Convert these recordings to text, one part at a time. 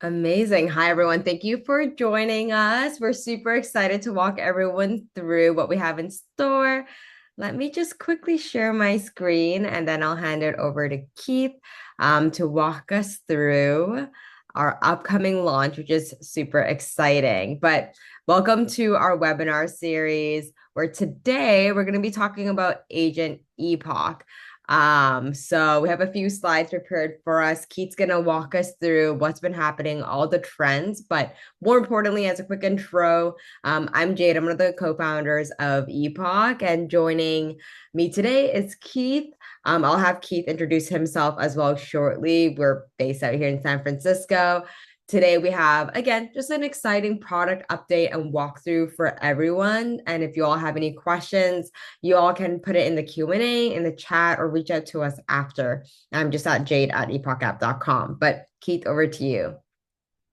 Amazing. Hi, everyone. Thank you for joining us. We're super excited to walk everyone through what we have in store. Let me just quickly share my screen and then I'll hand it over to Keith to walk us through our upcoming launch, which is super exciting. But welcome to our webinar series where today we're going to be talking about Agent Epoch. So we have a few slides prepared for us. Keith's gonna walk us through what's been happening, all the trends, but more importantly, as a quick intro, I'm Jade. I'm one of the co-founders of Epoch, and joining me today is Keith. I'll have Keith introduce himself as well shortly. We're based out here in San Francisco. Today we have, again, just an exciting product update and walkthrough for everyone. And if you all have any questions, you all can put it in the Q&A, in the chat, or reach out to us after. I'm just at jade@epochapp.com. But Keith, over to you.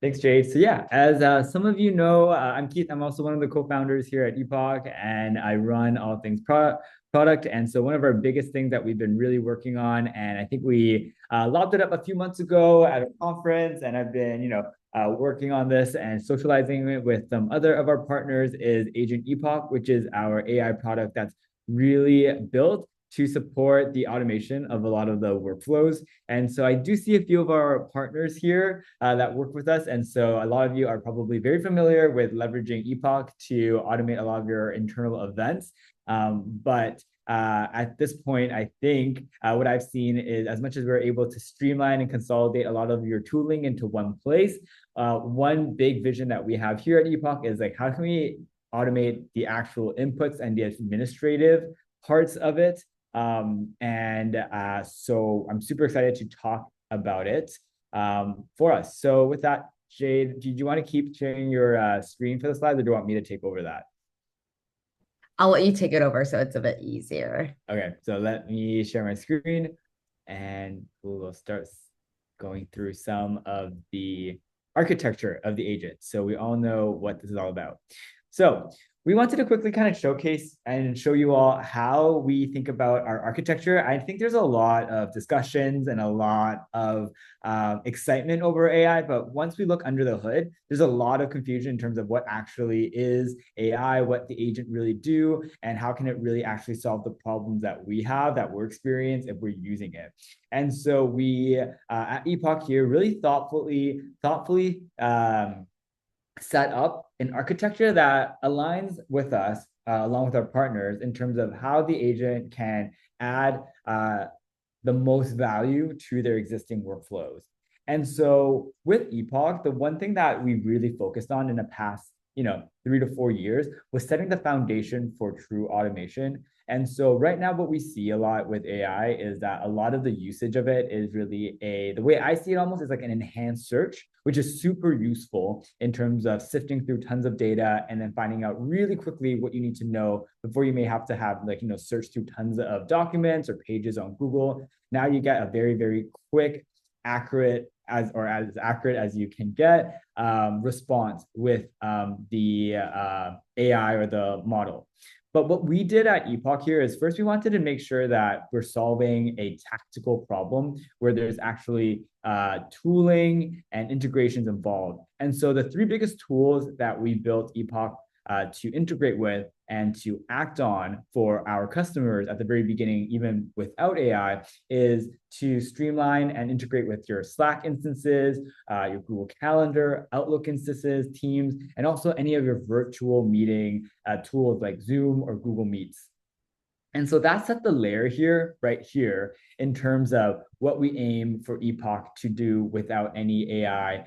Thanks, Jade. So yeah, as some of you know, I'm Keith. I'm also one of the co-founders here at Epoch, and I run all things product. And so one of our biggest things that we've been really working on, and I think we lobbed it up a few months ago at a conference, and I've been, working on this and socializing it with some other of our partners is Agent Epoch, which is our AI product that's really built to support the automation of a lot of the workflows. And so I do see a few of our partners here that work with us. And so a lot of you are probably very familiar with leveraging Epoch to automate a lot of your internal events. But at this point, I think what I've seen is as much as we're able to streamline and consolidate a lot of your tooling into one place, one big vision that we have here at Epoch is like, how can we automate the actual inputs and the administrative parts of it? So I'm super excited to talk about it for us. So with that, Jade, do you want to keep sharing your screen for the slides, or do you want me to take over that? I'll let you take it over so it's a bit easier. Okay, so let me share my screen and we'll start going through some of the architecture of the agent. So we all know what this is all about. So we wanted to quickly kind of showcase and show you all how we think about our architecture. I think there's a lot of discussions and a lot of excitement over AI, but once we look under the hood, there's a lot of confusion in terms of what actually is AI, what the agent really do, and how can it really actually solve the problems that we have, that we're experiencing if we're using it. And so we at Epoch here really thoughtfully set up an architecture that aligns with us along with our partners in terms of how the agent can add the most value to their existing workflows. And so with Epoch, the one thing that we really focused on in the past, 3 to 4 years was setting the foundation for true automation. And so right now, what we see a lot with AI is that a lot of the usage of it is really the way I see it almost is like an enhanced search, which is super useful in terms of sifting through tons of data and then finding out really quickly what you need to know before you may have to have search through tons of documents or pages on Google. Now you get a very, very quick, accurate as accurate as you can get response with the AI or the model. But what we did at Epoch here is first we wanted to make sure that we're solving a tactical problem where there's actually tooling and integrations involved. And so the three biggest tools that we built Epoch to integrate with and to act on for our customers at the very beginning, even without AI, is to streamline and integrate with your Slack instances, your Google Calendar, Outlook instances, Teams, and also any of your virtual meeting tools like Zoom or Google Meets. And so that's at the layer here, right here, in terms of what we aim for Epoch to do without any AI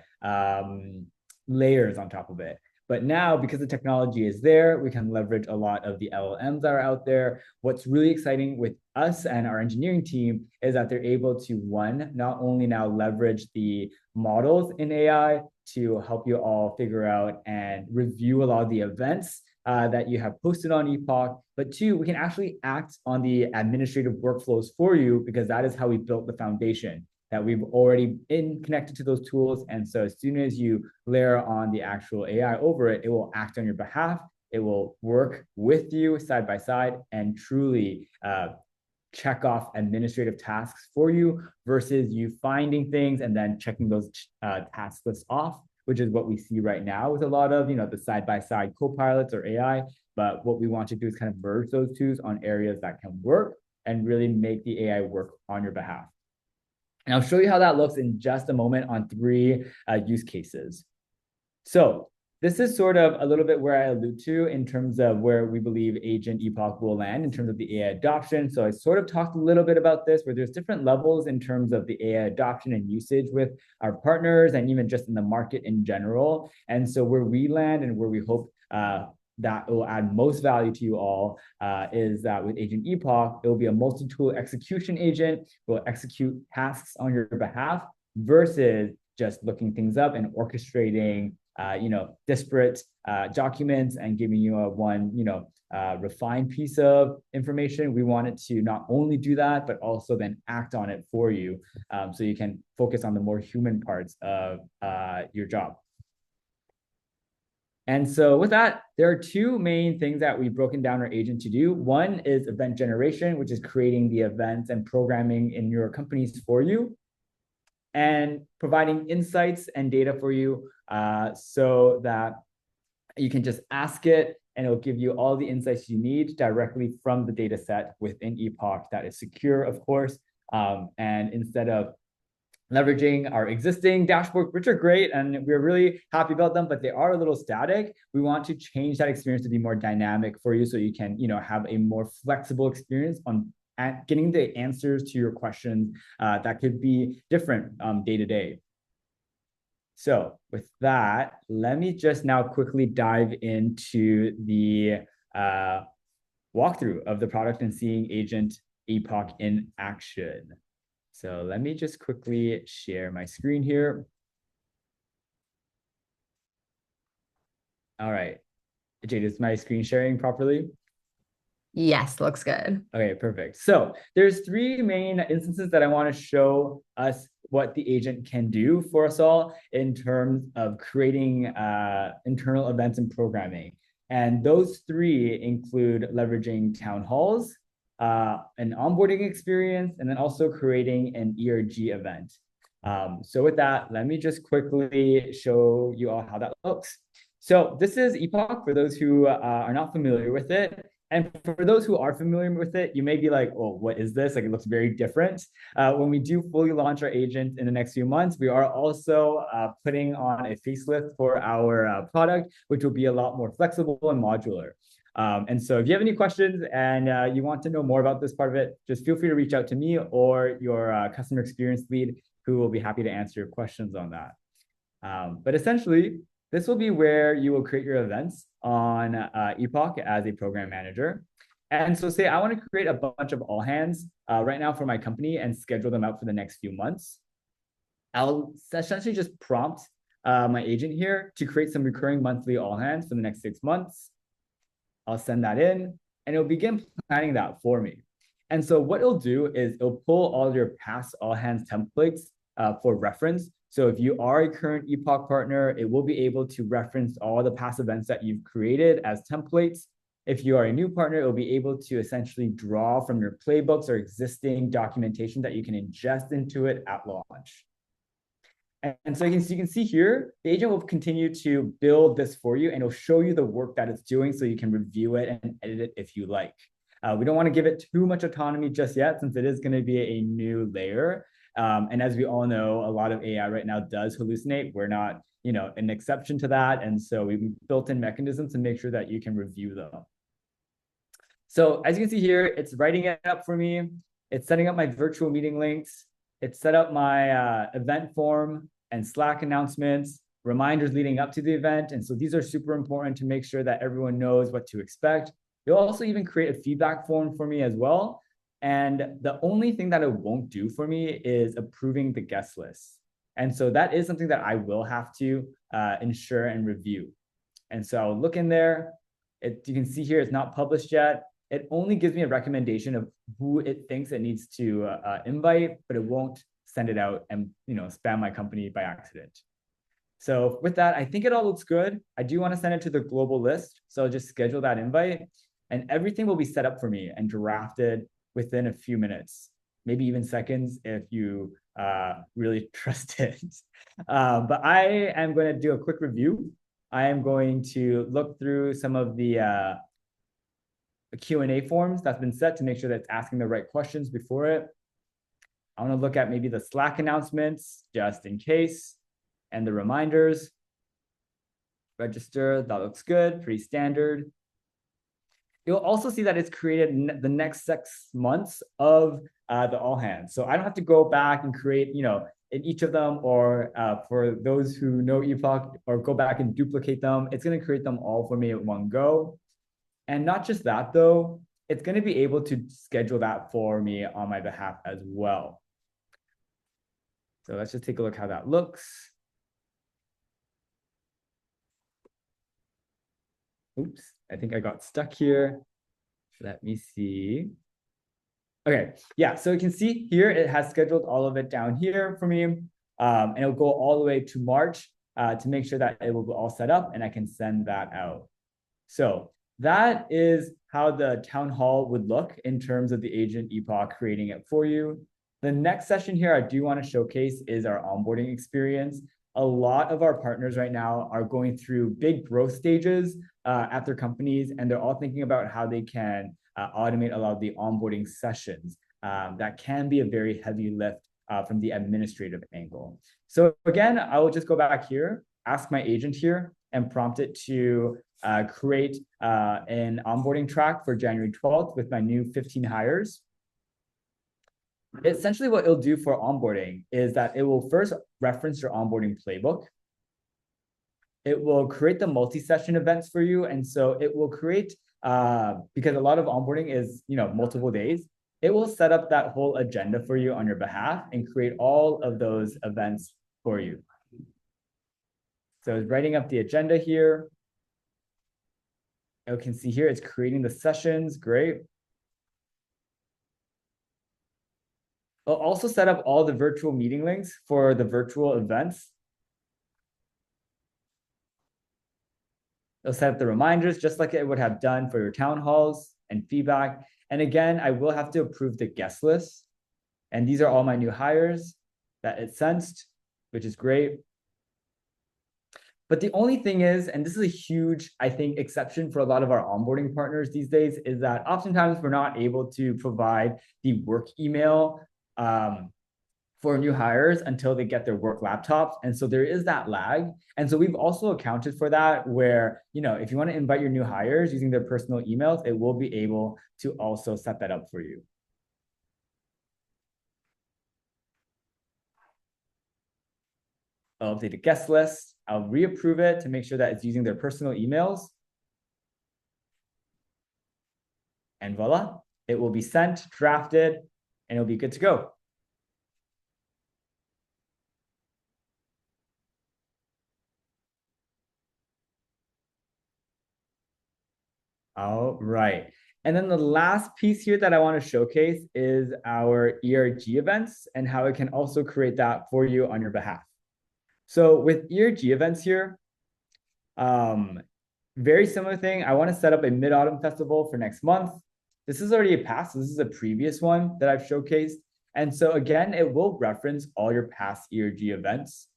layers on top of it. But now, because the technology is there, we can leverage a lot of the LLMs that are out there. What's really exciting with us and our engineering team is that they're able to, one, not only now leverage the models in AI to help you all figure out and review a lot of the events that you have posted on Epoch, but two, we can actually act on the administrative workflows for you because that is how we built the foundation that we've already been connected to those tools. And so as soon as you layer on the actual AI over it, it will act on your behalf. It will work with you side by side and truly check off administrative tasks for you versus you finding things and then checking those task lists off, which is what we see right now with a lot of, the side-by-side co-pilots or AI. But what we want to do is kind of merge those two on areas that can work and really make the AI work on your behalf. And I'll show you how that looks in just a moment on 3 use cases. So this is sort of a little bit where I allude to in terms of where we believe Agent Epoch will land in terms of the AI adoption. So I sort of talked a little bit about this, where there's different levels in terms of the AI adoption and usage with our partners and even just in the market in general. And so where we land and where we hope that will add most value to you all is that with Agent Epoch, it will be a multi-tool execution agent, will execute tasks on your behalf versus just looking things up and orchestrating disparate documents and giving you a one, refined piece of information. We want it to not only do that, but also then act on it for you, so you can focus on the more human parts of your job. And so with that, there are 2 main things that we've broken down our agent to do. One is event generation, which is creating the events and programming in your companies for you, and providing insights and data for you so that you can just ask it and it'll give you all the insights you need directly from the data set within Epoch that is secure, of course. And instead of leveraging our existing dashboard, which are great and we're really happy about them, but they are a little static. We want to change that experience to be more dynamic for you so you can, have a more flexible experience on getting the answers to your questions that could be different day to day. So with that, let me just now quickly dive into the walkthrough of the product and seeing Agent Epoch in action. So let me just quickly share my screen here. All right. Jade, is my screen sharing properly? Yes, looks good. Okay, perfect. So there's 3 main instances that I want to show us what the agent can do for us all in terms of creating internal events and programming. And those 3 include leveraging town halls, an onboarding experience, and then also creating an ERG event. So with that, let me just quickly show you all how that looks. So this is Epoch for those who are not familiar with it. And for those who are familiar with it, you may be like, oh, what is this? Like, it looks very different. When we do fully launch our agent in the next few months, we are also putting on a facelift for our product, which will be a lot more flexible and modular. And so if you have any questions and you want to know more about this part of it, just feel free to reach out to me or your customer experience lead, who will be happy to answer your questions on that. But essentially, this will be where you will create your events on Epoch as a program manager. And so say I want to create a bunch of all hands right now for my company and schedule them out for the next few months. I'll essentially just prompt my agent here to create some recurring monthly all hands for the next 6 months. I'll send that in and it'll begin planning that for me. And so what it'll do is it'll pull all your past all hands templates for reference. So if you are a current Epoch partner, it will be able to reference all the past events that you've created as templates. If you are a new partner, it will be able to essentially draw from your playbooks or existing documentation that you can ingest into it at launch. And so you can see here, the agent will continue to build this for you and it'll show you the work that it's doing so you can review it and edit it if you like. We don't want to give it too much autonomy just yet since it is going to be a new layer. And as we all know, a lot of AI right now does hallucinate. We're not, an exception to that. And so we've built in mechanisms to make sure that you can review them. So as you can see here, it's writing it up for me. It's setting up my virtual meeting links. It's set up my event form and Slack announcements, reminders leading up to the event. And so these are super important to make sure that everyone knows what to expect. You'll also even create a feedback form for me as well. And the only thing that it won't do for me is approving the guest list. And so that is something that I will have to ensure and review. And so I'll look in there. You can see here it's not published yet. It only gives me a recommendation of who it thinks it needs to invite, but it won't send it out and spam my company by accident. So with that, I think it all looks good. I do want to send it to the global list. So I'll just schedule that invite and everything will be set up for me and drafted within a few minutes, maybe even seconds if you really trust it. But I am going to do a quick review. I am going to look through some of the Q&A forms that's been set to make sure that it's asking the right questions before it. I want to look at maybe the Slack announcements just in case, and the reminders. Register, that looks good, pretty standard. You'll also see that it's created the next 6 months of the all hands. So I don't have to go back and create, in each of them, or for those who know Epoch, or go back and duplicate them. It's going to create them all for me at one go. And not just that, though, it's going to be able to schedule that for me on my behalf as well. So let's just take a look how that looks. Oops, I think I got stuck here. Let me see. Okay, yeah, so you can see here, it has scheduled all of it down here for me. And it'll go all the way to March to make sure that it will be all set up and I can send that out. So that is how the town hall would look in terms of the Agent Epoch creating it for you. The next session here I do want to showcase is our onboarding experience. A lot of our partners right now are going through big growth stages at their companies, and they're all thinking about how they can automate a lot of the onboarding sessions. That can be a very heavy lift from the administrative angle. So again, I will just go back here, ask my agent here, and prompt it to create an onboarding track for January 12th with my new 15 hires. Essentially, what it'll do for onboarding is that it will first reference your onboarding playbook. It will create the multi-session events for you. And so it will create, because a lot of onboarding is, multiple days, it will set up that whole agenda for you on your behalf and create all of those events for you. So I was writing up the agenda here. You can see here, it's creating the sessions, great. I'll also set up all the virtual meeting links for the virtual events. It'll set up the reminders just like it would have done for your town halls and feedback. And again, I will have to approve the guest list. And these are all my new hires that it sensed, which is great. But the only thing is, and this is a huge, I think, exception for a lot of our onboarding partners these days, is that oftentimes we're not able to provide the work email for new hires until they get their work laptops. And so there is that lag. And so we've also accounted for that where, if you want to invite your new hires using their personal emails, it will be able to also set that up for you. I'll update the guest list. I'll reapprove it to make sure that it's using their personal emails. And voila, it will be sent, drafted, and it'll be good to go. All right. And then the last piece here that I want to showcase is our ERG events and how it can also create that for you on your behalf. So with ERG events here, very similar thing. I want to set up a Mid-Autumn Festival for next month. This is already a past. This is a previous one that I've showcased. And so again, it will reference all your past ERG events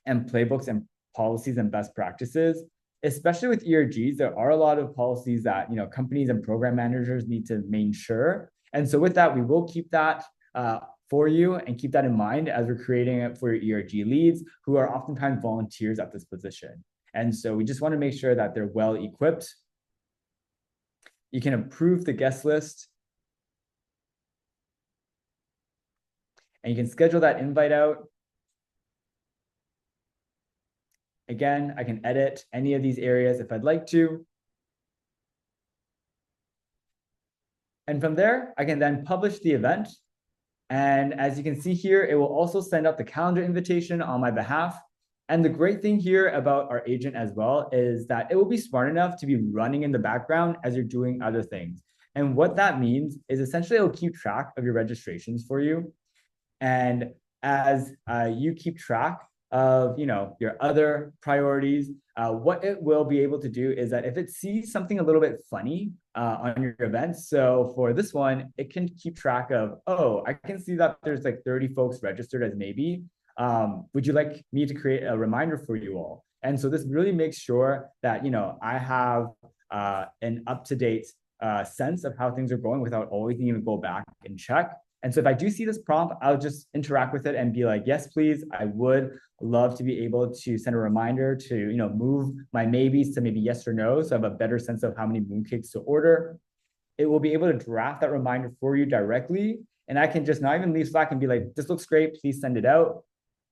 and playbooks and policies and best practices. Especially with ERGs, there are a lot of policies that companies and program managers need to make sure. And so with that, we will keep that for you and keep that in mind as we're creating it for your ERG leads who are oftentimes volunteers at this position. And so we just want to make sure that they're well equipped. You can approve the guest list. And you can schedule that invite out. Again, I can edit any of these areas if I'd like to. And from there, I can then publish the event. And as you can see here, it will also send out the calendar invitation on my behalf. And the great thing here about our agent as well is that it will be smart enough to be running in the background as you're doing other things. And what that means is essentially it'll keep track of your registrations for you. And as you keep track of your other priorities, what it will be able to do is that if it sees something a little bit funny on your events. So for this one, it can keep track of, oh, I can see that there's like 30 folks registered as maybe. Would you like me to create a reminder for you all? And so this really makes sure that, I have an up-to-date sense of how things are going without always needing to go back and check. And so if I do see this prompt, I'll just interact with it and be like, yes, please, I would love to be able to send a reminder to, move my maybes to maybe yes or no. So I have a better sense of how many mooncakes to order. It will be able to draft that reminder for you directly. And I can just not even leave Slack and be like, this looks great, please send it out.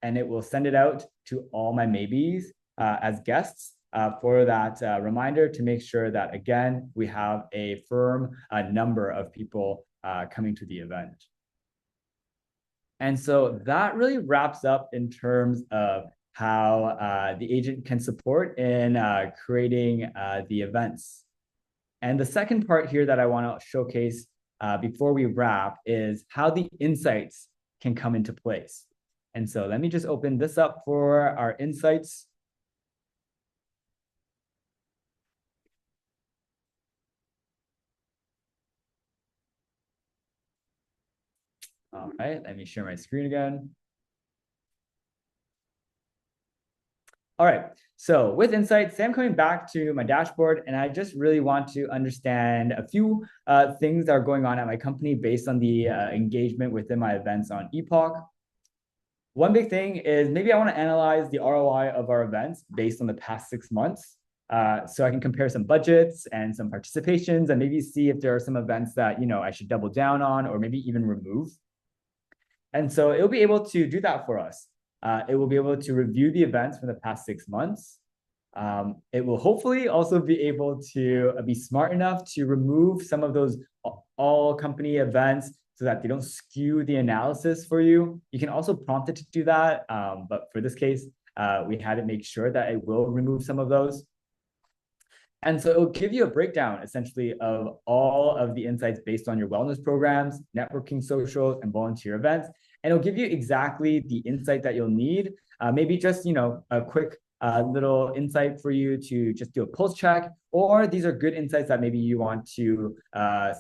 And it will send it out to all my maybes as guests for that reminder to make sure that, again, we have a firm number of people coming to the event. And so that really wraps up in terms of how the agent can support in creating the events. And the second part here that I want to showcase before we wrap is how the insights can come into place. And so let me just open this up for our insights. All right, let me share my screen again. All right, so with insights, say I'm coming back to my dashboard and I just really want to understand a few things that are going on at my company based on the engagement within my events on Epoch. One big thing is maybe I want to analyze the ROI of our events based on the past 6 months. So I can compare some budgets and some participations and maybe see if there are some events that, I should double down on or maybe even remove. And so it'll be able to do that for us. It will be able to review the events from the past 6 months. It will hopefully also be able to be smart enough to remove some of those all company events so that they don't skew the analysis for you. You can also prompt it to do that. But for this case, we had to make sure that it will remove some of those. And so it will give you a breakdown essentially of all of the insights based on your wellness programs, networking socials, and volunteer events. And it'll give you exactly the insight that you'll need. Maybe just, a quick little insight for you to just do a pulse check, or these are good insights that maybe you want to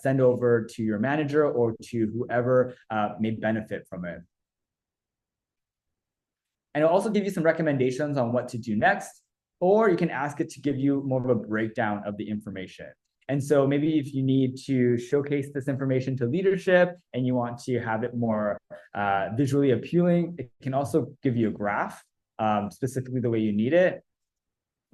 send over to your manager or to whoever may benefit from it. And it'll also give you some recommendations on what to do next, or you can ask it to give you more of a breakdown of the information. And so maybe if you need to showcase this information to leadership and you want to have it more visually appealing, it can also give you a graph, specifically the way you need it.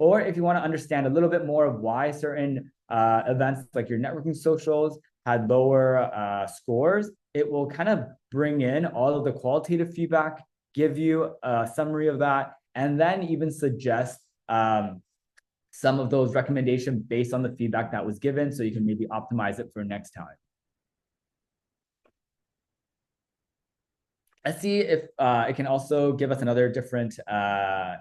Or if you want to understand a little bit more of why certain events like your networking socials had lower scores, it will kind of bring in all of the qualitative feedback, give you a summary of that, and then even suggest some of those recommendations based on the feedback that was given, so you can maybe optimize it for next time. Let's see if it can also give us another different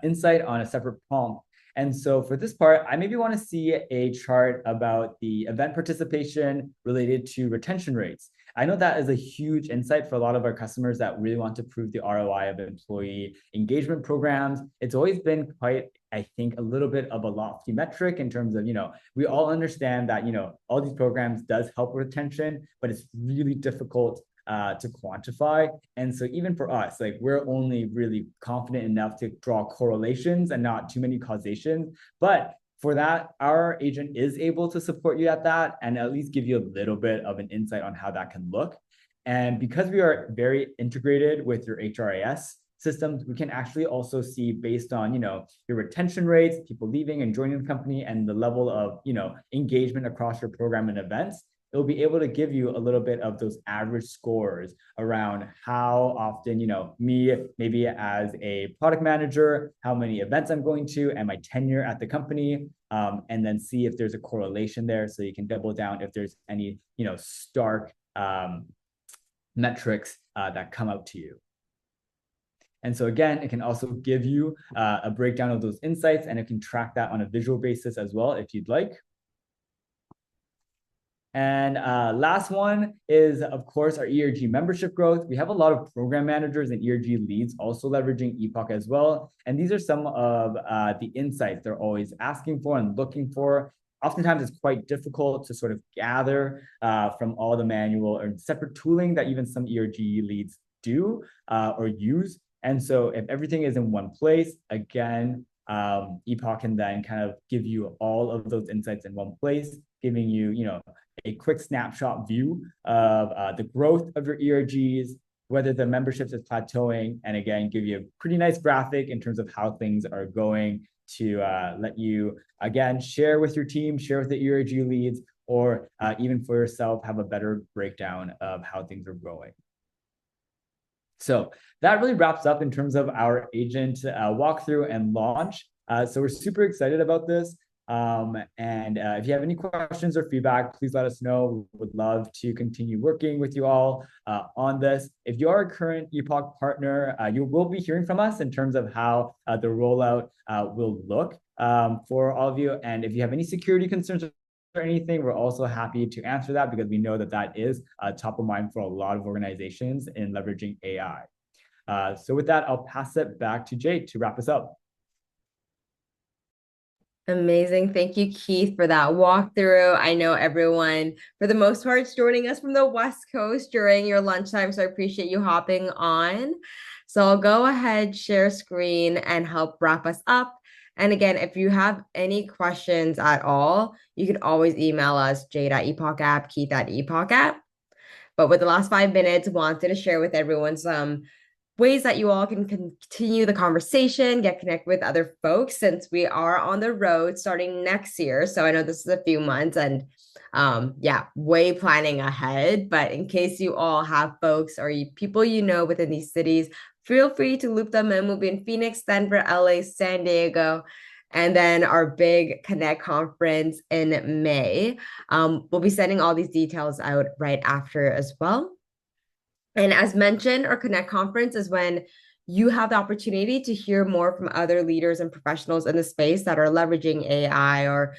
insight on a separate prompt. And so for this part, I maybe want to see a chart about the event participation related to retention rates. I know that is a huge insight for a lot of our customers that really want to prove the ROI of employee engagement programs. It's always been quite, I think, a little bit of a lofty metric in terms of, we all understand that, all these programs does help with retention, but it's really difficult to quantify. And so even for us, like we're only really confident enough to draw correlations and not too many causations. But for that, our agent is able to support you at that and at least give you a little bit of an insight on how that can look. And because we are very integrated with your HRIS systems, we can actually also see based on, your retention rates, people leaving and joining the company, and the level of, engagement across your program and events. It'll be able to give you a little bit of those average scores around how often, me maybe as a product manager, how many events I'm going to, and my tenure at the company, and then see if there's a correlation there, so you can double down if there's any, stark metrics that come out to you. And so again, it can also give you a breakdown of those insights, and it can track that on a visual basis as well if you'd like. And last one is, of course, our ERG membership growth. We have a lot of program managers and ERG leads also leveraging Epoch as well. And these are some of the insights they're always asking for and looking for. oftentimes it's quite difficult to sort of gather from all the manual or separate tooling that even some ERG leads do or use. And so if everything is in one place, again, Epoch can then kind of give you all of those insights in one place, giving you, a quick snapshot view of the growth of your ERGs, whether the memberships is plateauing, and again, give you a pretty nice graphic in terms of how things are going to let you, again, share with your team, share with the ERG leads, or even for yourself, have a better breakdown of how things are going. So that really wraps up in terms of our agent walkthrough and launch. So we're super excited about this. And if you have any questions or feedback, please let us know. We would love to continue working with you all on this. If you are a current Epoch partner, you will be hearing from us in terms of how the rollout will look for all of you. And if you have any security concerns or anything, we're also happy to answer that, because we know that that is top of mind for a lot of organizations in leveraging AI. So with that, I'll pass it back to Jay to wrap us up. Amazing. Thank you, Keith, for that walkthrough. I know everyone, for the most part, is joining us from the West Coast during your lunchtime, so I appreciate you hopping on. So I'll go ahead, share screen, and help wrap us up. And again, if you have any questions at all, you can always email us, j.epochapp, keith@epochapp. But with the last 5 minutes, wanted to share with everyone some ways that you all can continue the conversation, get connected with other folks, since we are on the road starting next year. So I know this is a few months, and yeah, way planning ahead. But in case you all have folks or people within these cities, feel free to loop them in. We'll be in Phoenix, Denver, LA, San Diego, and then our big Connect conference in May. We'll be sending all these details out right after as well. And as mentioned, our Connect conference is when you have the opportunity to hear more from other leaders and professionals in the space that are leveraging AI or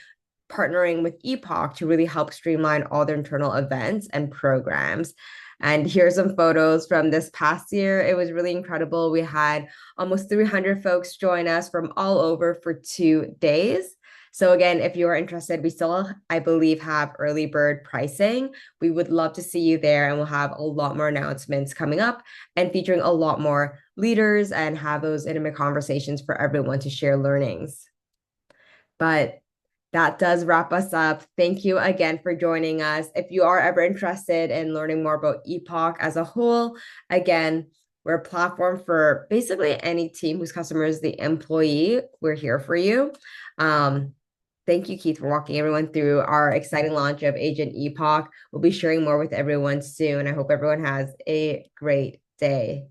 partnering with Epoch to really help streamline all their internal events and programs. And here's some photos from this past year. It was really incredible. We had almost 300 folks join us from all over for 2 days. So again, if you are interested, we still, I believe, have early bird pricing. We would love to see you there, and we'll have a lot more announcements coming up and featuring a lot more leaders and have those intimate conversations for everyone to share learnings. But that does wrap us up. Thank you again for joining us. If you are ever interested in learning more about Epoch as a whole, again, we're a platform for basically any team whose customer is the employee. We're here for you. Thank you, Keith, for walking everyone through our exciting launch of Agent Epoch. We'll be sharing more with everyone soon. I hope everyone has a great day.